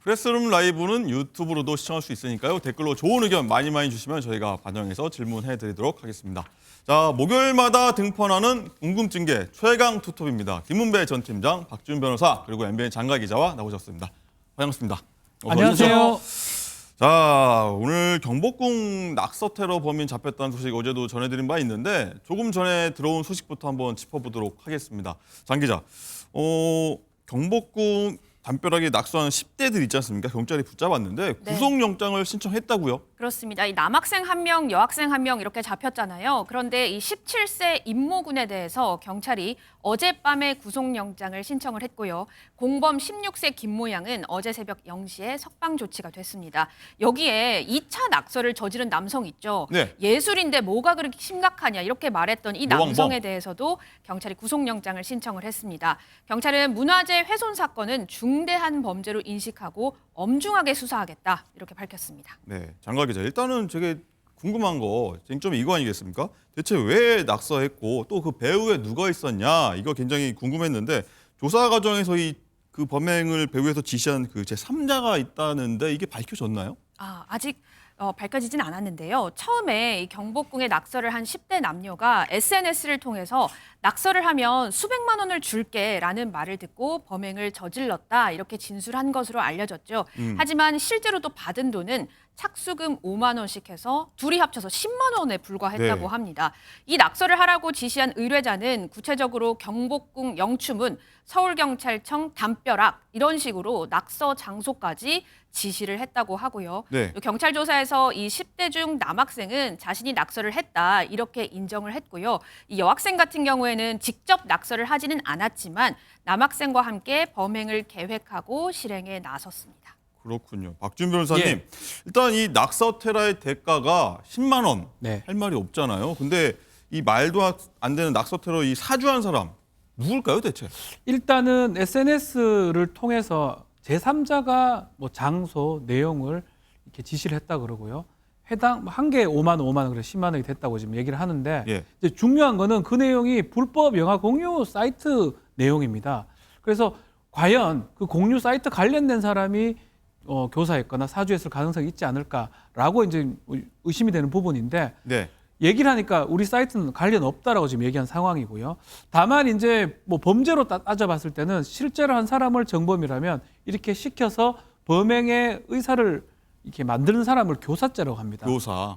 프레스룸 라이브는 유튜브로도 시청할 수 있으니까요. 댓글로 좋은 의견 많이 주시면 저희가 반영해서 질문해드리도록 하겠습니다. 자, 목요일마다 등판하는 궁금증계 최강 투톱입니다. 김문배 전 팀장, 박준 변호사, 그리고 MBN 장가 기자와 나오셨습니다. 반갑습니다. 안녕하세요. 자, 오늘 경복궁 낙서 테러 범인 잡혔다는 소식 어제도 전해드린 바 있는데 조금 전에 들어온 소식부터 한번 짚어보도록 하겠습니다. 장 기자, 경복궁 담벼락에 낙서하는 10대들 있지 않습니까? 경찰이 붙잡았는데 구속영장을 신청했다고요? 그렇습니다. 이 남학생 1명, 여학생 1명 이렇게 잡혔잖아요. 그런데 이 17세 임모군에 대해서 경찰이 어젯밤에 구속영장을 신청을 했고요. 공범 16세 김모 양은 어제 새벽 0시에 석방 조치가 됐습니다. 여기에 2차 낙서를 저지른 남성 있죠. 네. 예술인데 뭐가 그렇게 심각하냐 이렇게 말했던 이 모방범. 남성에 대해서도 경찰이 구속영장을 신청을 했습니다. 경찰은 문화재 훼손 사건은 중대한 범죄로 인식하고 엄중하게 수사하겠다 이렇게 밝혔습니다. 네, 장가 기자. 일단은 되게 궁금한 거 쟁점이 이거 아니겠습니까? 대체 왜 낙서했고 또 그 배후에 누가 있었냐 이거 굉장히 궁금했는데 조사 과정에서 그 범행을 배후에서 지시한 그 제3자가 있다는데 이게 밝혀졌나요? 아직 밝혀지진 않았는데요. 처음에 이 경복궁에 낙서를 한 10대 남녀가 SNS를 통해서 낙서를 하면 수백만 원을 줄게라는 말을 듣고 범행을 저질렀다 이렇게 진술한 것으로 알려졌죠. 하지만 실제로 또 받은 돈은 착수금 5만 원씩 해서 둘이 합쳐서 10만 원에 불과했다고 네. 합니다. 이 낙서를 하라고 지시한 의뢰자는 구체적으로 경복궁 영추문, 서울경찰청 담벼락 이런 식으로 낙서 장소까지 지시를 했다고 하고요. 네. 또 경찰 조사에서 이 10대 중 남학생은 자신이 낙서를 했다 이렇게 인정을 했고요. 이 여학생 같은 경우에는 직접 낙서를 하지는 않았지만 남학생과 함께 범행을 계획하고 실행에 나섰습니다. 그렇군요. 박준 변호사님, 예. 일단 이 낙서 테러의 대가가 10만 원. 네. 할 말이 없잖아요. 근데 이 말도 안 되는 낙서 테러 이 사주한 사람 누굴까요, 대체? 일단은 SNS를 통해서 제3자가 뭐 장소, 내용을 이렇게 지시를 했다 그러고요. 해당 한 개에 5만 원, 그래 10만 원이 됐다고 지금 얘기를 하는데 예. 이제 중요한 거는 그 내용이 불법 영화 공유 사이트 내용입니다. 그래서 과연 그 공유 사이트 관련된 사람이 교사했거나 사주했을 가능성이 있지 않을까라고 이제 의심이 되는 부분인데 네. 얘기를 하니까 우리 사이트는 관련 없다라고 지금 얘기한 상황이고요. 다만 이제 뭐 범죄로 따져봤을 때는 실제로 한 사람을 정범이라면 이렇게 시켜서 범행의 의사를 이렇게 만드는 사람을 교사죄라고 합니다.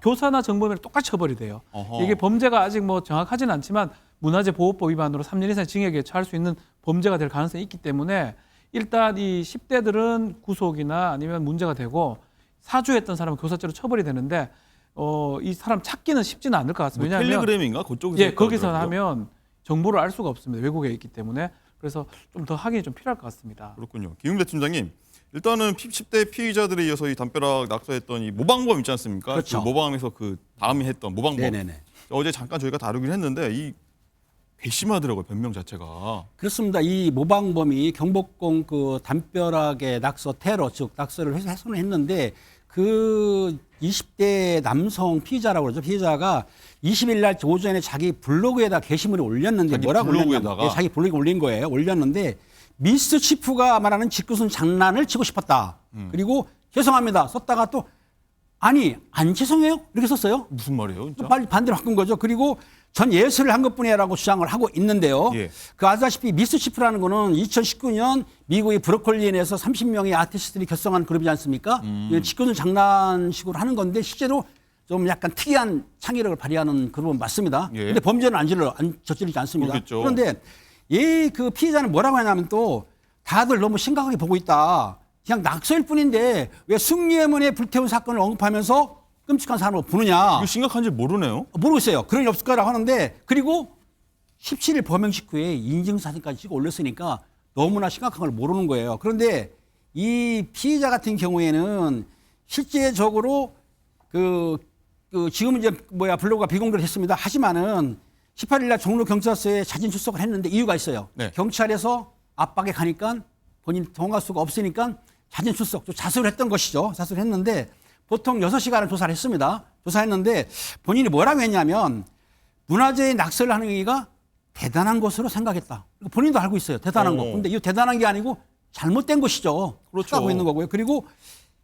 교사나 정범이랑 똑같이 처벌이 돼요. 어허. 이게 범죄가 아직 뭐 정확하진 않지만 문화재 보호법 위반으로 3년 이상 징역에 처할 수 있는 범죄가 될 가능성이 있기 때문에 일단 이 10대들은 구속이나 아니면 문제가 되고 사주했던 사람은 교사죄로 처벌이 되는데 이 사람 찾기는 쉽지는 않을 것 같습니다. 뭐 왜냐하면 텔레그램인가 그쪽에서 예, 거기서 하면 정보를 알 수가 없습니다. 외국에 있기 때문에. 그래서 좀 더 확인이 좀 필요할 것 같습니다. 그렇군요. 김은배 팀장님, 일단은 10대 피의자들에 이어서 이 담벼락 낙서했던 이 모방범 있지 않습니까? 그렇죠. 그 모방에서 그 다음에 했던 모방범. 네네네. 어제 잠깐 저희가 다루긴 했는데 이 괘씸하더라고요, 변명 자체가. 그렇습니다. 이 모방범이 경복궁 그 담벼락의 낙서 테러, 즉 낙서를 훼손을 했는데 그 20대 남성 피의자라고 그러죠. 피의자가 20일 날 오전에 자기 블로그에다 게시물을 올렸는데 자기 뭐라고 올렸냐면 블로그에다가? 예, 자기 블로그에 올린 거예요. 올렸는데 미스 치프가 말하는 짓궂은 장난을 치고 싶었다. 그리고 죄송합니다. 썼다가 또 아니 안 죄송해요? 이렇게 썼어요. 무슨 말이에요, 진짜? 빨리 반대로 바꾼 거죠. 그리고 전 예술을 한 것뿐이라고 주장을 하고 있는데요. 예. 그 아시다시피 미스치프라는 거는 2019년 미국의 브로콜리엔에서 30명의 아티스트들이 결성한 그룹이지 않습니까? 짓궂은 장난식으로 하는 건데 실제로 좀 약간 특이한 창의력을 발휘하는 그룹은 맞습니다. 예. 근데 범죄는 저지르지 않습니다. 그렇겠죠. 그런데 이 그 피해자는 뭐라고 하냐면 또 다들 너무 심각하게 보고 있다. 그냥 낙서일 뿐인데 왜 숭례문에 불태운 사건을 언급하면서 끔찍한 사람을 부르냐. 이거 심각한지 모르네요. 모르겠어요. 그런 일 없을 거라고 하는데 그리고 17일 범행 직후에 인증사진까지 찍어 올렸으니까 너무나 심각한 걸 모르는 거예요. 그런데 이 피의자 같은 경우에는 실제적으로 지금은 이제 블로그가 비공개를 했습니다. 하지만은 18일 날 종로 경찰서에 자진 출석을 했는데 이유가 있어요. 네. 경찰에서 압박에 가니까 본인 도망갈 수가 없으니까 자진 출석, 자수를 했던 것이죠. 자수를 했는데 보통 6시간을 조사를 했습니다. 조사했는데 본인이 뭐라고 했냐면 문화재의 낙서를 하는 얘기가 대단한 것으로 생각했다. 본인도 알고 있어요. 대단한 거. 근데 이 대단한 게 아니고 잘못된 것이죠. 그렇죠. 하고 있는 거고요. 그리고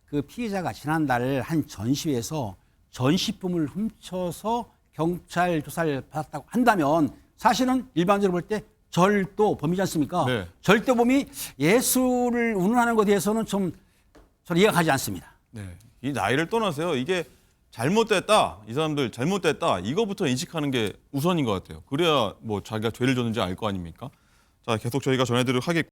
그 피해자가 지난달 한 전시회에서 전시품을 훔쳐서 경찰 조사를 받았다고 한다면 사실은 일반적으로 볼 때 절도범이지 않습니까? 네. 절도범이 예술을 운운하는 것에 대해서는 좀 저는 이해가 가지 않습니다. 네. 이 나이를 떠나서요. 이게 잘못됐다. 이 사람들 잘못됐다. 이거부터 인식하는 게 우선인 것 같아요. 그래야 뭐 자기가 죄를 졌는지 알 거 아닙니까? 자, 계속 저희가 전해드리도록 하겠습니다.